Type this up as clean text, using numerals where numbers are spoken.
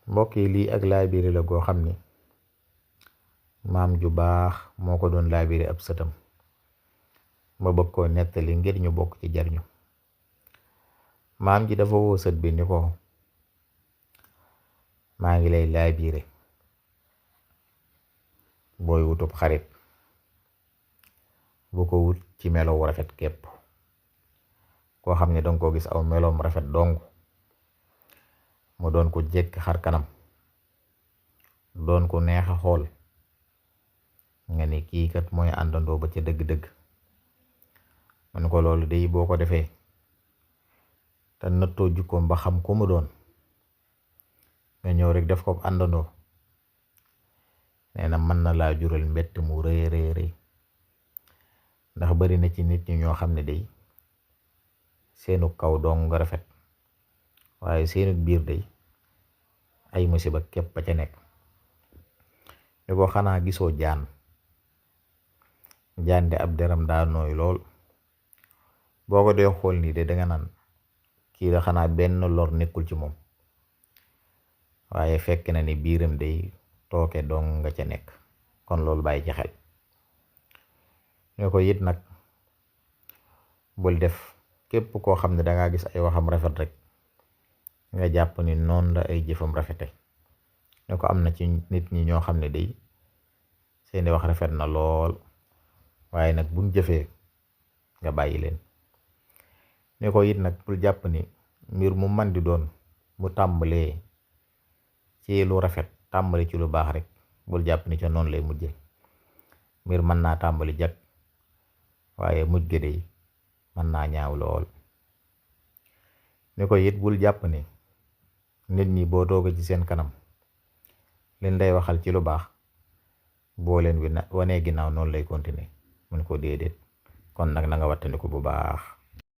mbokk yi lii ak laabire la goo xam ni maam ju baax moo ko doon laabire ab sëtam ma bëgg koo nettali ngir ñu bokk ci jariñu. maam ji dafa woo sët bi ni ko maa ngi lay laabire booy wutub xarit bu ko wut ci melow rafet képp, koo xam ne danga ko gis aw meloom rafet dong mu doon ko jekk xar kanam, doon ko neexa xool nga ni kii kat mooy àndandoo ba ca dëgg-dëgg. man ko loolu day boo ko defee te nattoo jukkoom ba xam ku mu doon nga ñëw rek def ko àndandoo, nee na mën na laa jural mbett mu rëy rëy rëy. ndax bari na ci nit ñi ñoo xam ne day seenu kaw dong nga rafet waaye seenu biir day ay musiba képp a ca nekk. ni ko xanaa gisoo jaan de ab deram daa nooy lool, boo ko dee xool nii de danga naan kii da xanaa benn lor nekkul ci moom, waaye fekk na ni biiram day tooke dong nga ca nekk. kon loolu bàyyi ci xel. ñu ko it nag bul def képp koo xam ne dangaa gis ay waxam rafet rek nga jàpp ni noonu la ay jëfam rafete. ñu ko am na ci nit ñi ñoo xam ne day seeni wax rafet na lool waaye nag buñ jëfee nga bàyyi leen. ñu ko it nag bul jàpp ni mbir mu man di doon mu tàmbalee ci lu rafet tàmbali ci lu baax rek bul jàpp ni ca noonu lay mujje. mbir mën naa tàmbali jag waaye mujj gi day mën naa ñaaw lool. ni ko it bul jàpp ni nit ñi boo toogee ci seen kanam leen lay waxal ci lu baax boo leen wanee ginnaaw noonu lay continuer. mun ko déedéet. kon nag na nga wattandiku bu baax.